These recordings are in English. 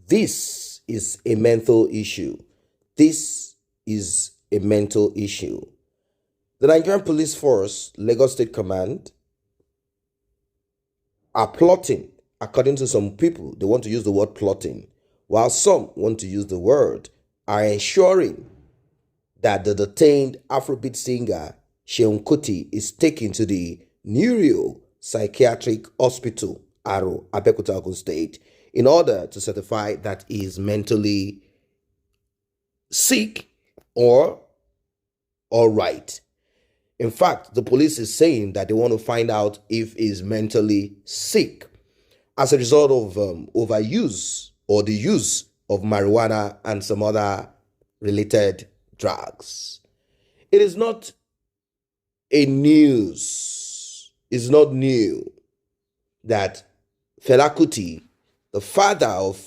This is a mental issue. This is a mental issue. The Nigerian Police Force, Lagos State Command, are plotting, according to some people. They want to use the word plotting, while some want to use the word, are ensuring that the detained Afrobeat singer Seun Kuti is taken to the Neuro Psychiatric Hospital, Aro, Abeokuta, Ogun State, in order to certify that he is mentally sick or all right. In fact, the police is saying that they want to find out if he's mentally sick as a result of overuse or the use of marijuana and some other related drugs. It is not a news. It's not new that Fela Kuti, the father of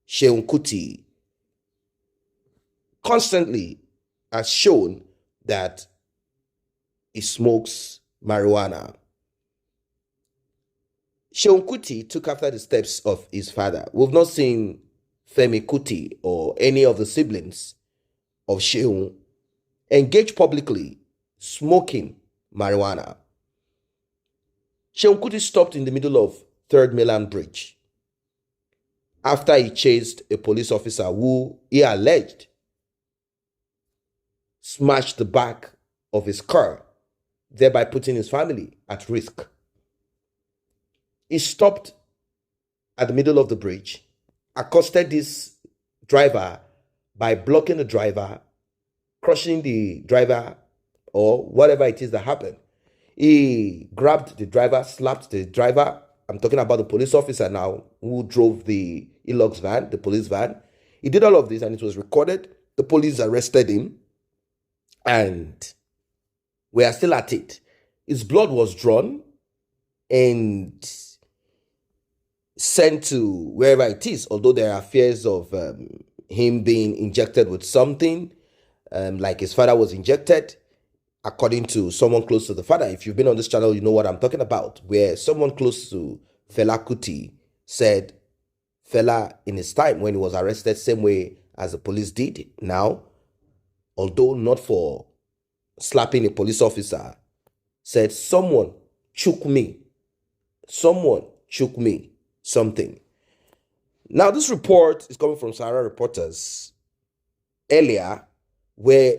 Seun Kuti, constantly has shown that he smokes marijuana. Seun Kuti took after the steps of his father. We've not seen Femi Kuti or any of the siblings of Seun engage publicly smoking marijuana. Seun Kuti stopped in the middle of 3rd Mainland Bridge after he chased a police officer who he alleged smashed the back of his car, thereby putting his family at risk. He stopped at the middle of the bridge, accosted this driver by blocking the driver, crushing the driver, or whatever it is that happened. He grabbed the driver, slapped the driver. I'm talking about the police officer now who drove the Elox van, the police van. He did all of this and it was recorded. The police arrested him and we are still at it. His blood was drawn and sent to wherever it is, although there are fears of him being injected with something, like his father was injected, according to someone close to the father. If you've been on this channel, you know what I'm talking about, where someone close to Fela Kuti said Fela, in his time when he was arrested, same way as the police did now, although not for slapping a police officer, said someone choke me, something. Now, this report is coming from Sahara Reporters earlier, where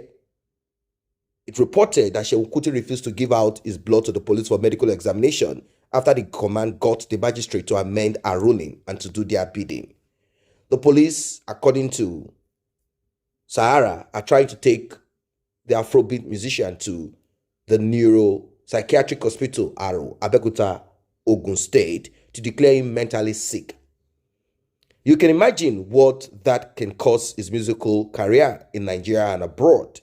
it reported that Seun Kuti refused to give out his blood to the police for medical examination after the command got the magistrate to amend a ruling and to do their bidding. The police, according to Sahara, are trying to take the Afrobeat musician to the Neuro Psychiatric Hospital, Aro, Abeokuta, Ogun State, to declare him mentally sick. You can imagine what that can cause his musical career in Nigeria and abroad.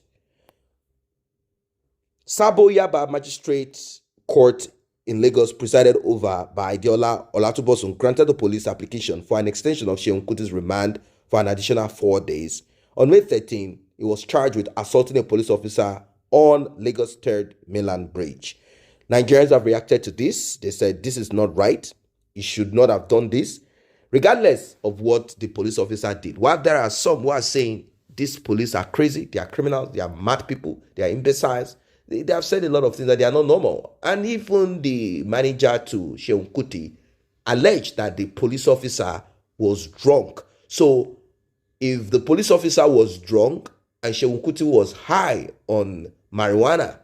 Sabo Yaba Magistrate Court in Lagos, presided over by Adeola Olatubosun, granted the police application for an extension of Seun Kuti's remand for an additional 4 days. On May 13, he was charged with assaulting a police officer on Lagos 3rd Mainland Bridge. Nigerians have reacted to this. They said this is not right. He should not have done this, regardless of what the police officer did. While there are some who are saying these police are crazy, they are criminals, they are mad people, they are imbeciles. They have said a lot of things that they are not normal. And even the manager to Seun Kuti alleged that the police officer was drunk. So if the police officer was drunk and Seun Kuti was high on marijuana,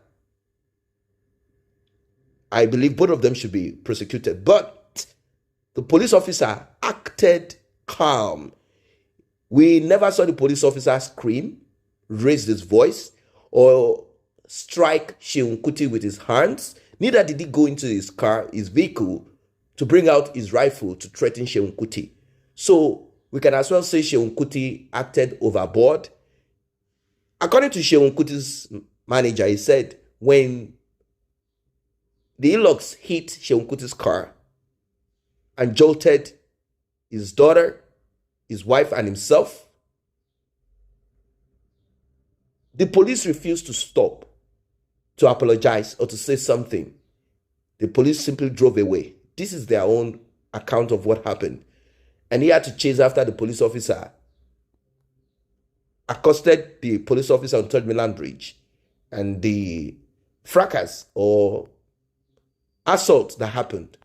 I believe both of them should be prosecuted. But the police officer acted calm. We never saw the police officer scream, raise his voice, or strike Seun Kuti with his hands. Neither did he go into his car, his vehicle, to bring out his rifle to threaten Seun Kuti. So we can as well say Seun Kuti acted overboard. According to Seun Kuti's manager, he said when the Elox hit Seun Kuti's car and jolted his daughter, his wife, and himself, the police refused to stop to apologize or to say something. The police simply drove away. This is their own account of what happened. and he had to chase after the police officer, accosted the police officer on Third Milan Bridge, and the fracas or assault that happened,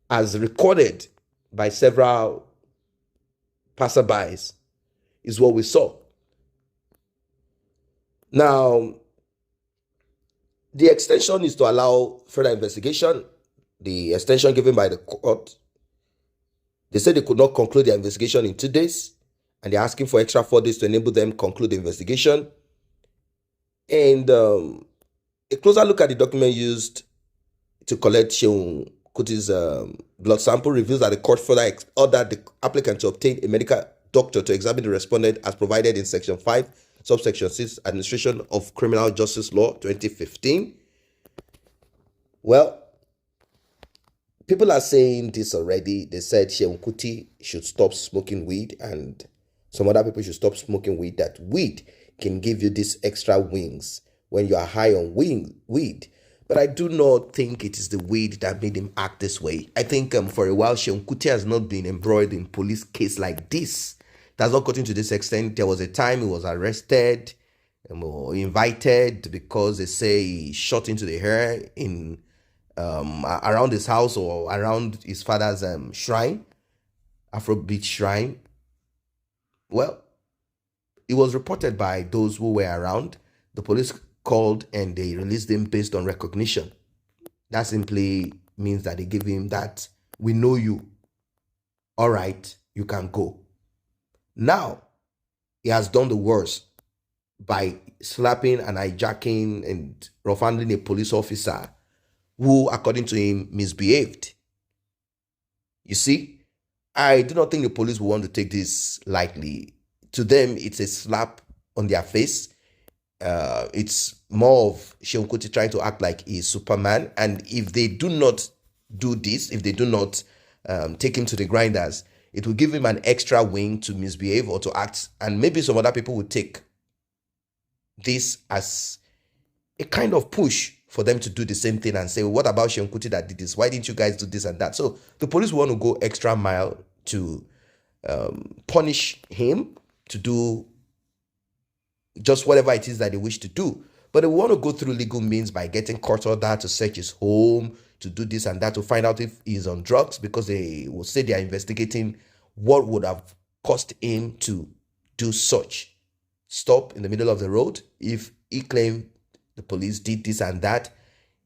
as recorded by several passerbys, is what we saw. Now, the extension is to allow further investigation. The extension given by the court, they said they could not conclude their investigation in 2 days, and they're asking for extra 4 days to enable them conclude the investigation. And a closer look at the document used to collect Seun Kuti's blood sample reveals that the court further ordered the applicant to obtain a medical doctor to examine the respondent as provided in Section 5, Subsection 6, Administration of Criminal Justice Law, 2015. Well, people are saying this already. They said Seun Kuti should stop smoking weed, and some other people should stop smoking weed, that weed can give you these extra wings when you are high on weed. But I do not think it is the weed that made him act this way. I think for a while, Seun Kuti has not been embroiled in police case like this. It has not gotten to this extent. There was a time he was arrested or invited because they say he shot into the hair in around his house or around his father's shrine, Afrobeat shrine. Well, it was reported by those who were around. The police called and they released him based on recognition. That simply means that they give him that, we know you. All right, you can go. Now, he has done the worst by slapping and hijacking and rough handling a police officer who, according to him, misbehaved. You see, I do not think the police will want to take this lightly. To them, it's a slap on their face. It's more of Seun Kuti trying to act like he's Superman. And if they do not do this, if they do not take him to the grinders, it will give him an extra wing to misbehave or to act. And maybe some other people will take this as a kind of push for them to do the same thing and say, well, what about Seun Kuti that did this? Why didn't you guys do this and that? So the police want to go extra mile to punish him, to do just whatever it is that they wish to do. But they want to go through legal means by getting court order to search his home, to do this and that, to find out if he's on drugs, because they will say they are investigating what would have caused him to do such. Stop in the middle of the road. If he claimed the police did this and that,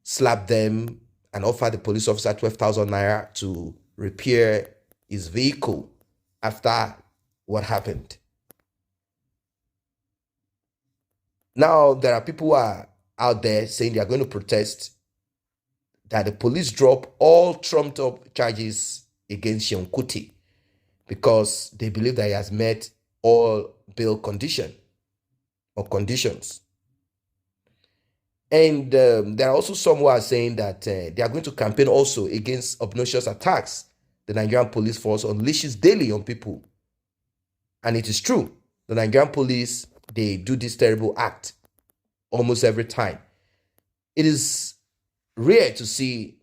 slap them and offer the police officer 12,000 naira to repair his vehicle after what happened. Now, there are people who are out there saying they are going to protest that the police drop all trumped up charges against Seun Kuti because they believe that he has met all bail conditions. And there are also some who are saying that they are going to campaign also against obnoxious attacks the Nigerian police force unleashes daily on people. And it is true. The Nigerian police, they do this terrible act almost every time. It is rare to see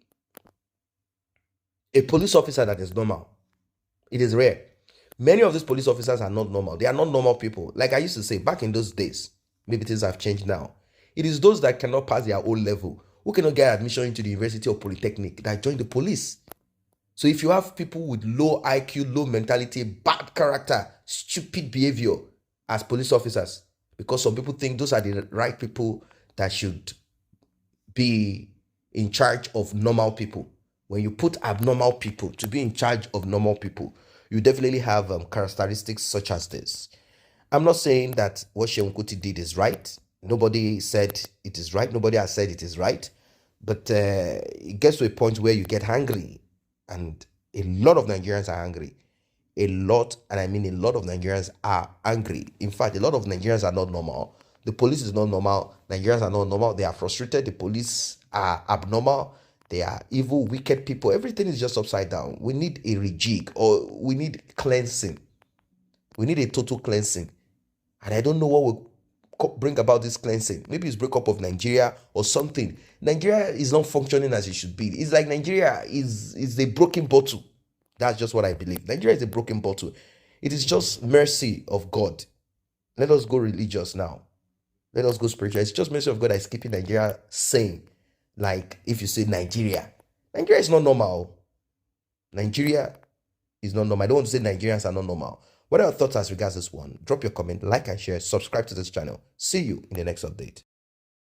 a police officer that is normal. It is rare. Many of these police officers are not normal. They are not normal people. Like I used to say back in those days, maybe things have changed now. It is those that cannot pass their own level, who cannot get admission into the University or Polytechnic, that join the police. So if you have people with low IQ, low mentality, bad character, stupid behavior as police officers, because some people think those are the right people that should be in charge of normal people. When you put abnormal people to be in charge of normal people, you definitely have characteristics such as this. I'm not saying that what Seun Kuti did is right. Nobody said it is right. Nobody has said it is right. But it gets to a point where you get angry. And a lot of Nigerians are angry. A lot, and I mean a lot of Nigerians are angry. In fact, a lot of Nigerians are not normal. The police is not normal. Nigerians are not normal. They are frustrated. The police are abnormal. They are evil, wicked people. Everything is just upside down. We need a rejig, or we need cleansing. We need a total cleansing. And I don't know what will bring about this cleansing. Maybe it's breakup of Nigeria or something. Nigeria is not functioning as it should be. It's like Nigeria is a broken bottle. That's just what I believe. Nigeria is a broken bottle. It is just mercy of God. Let us go religious now. Let us go spiritual. It's just mercy of God that is keeping Nigeria sane. Like if you say Nigeria, Nigeria is not normal. Nigeria is not normal. I don't want to say Nigerians are not normal. What are your thoughts as regards this one? Drop your comment, like and share, subscribe to this channel. See you in the next update.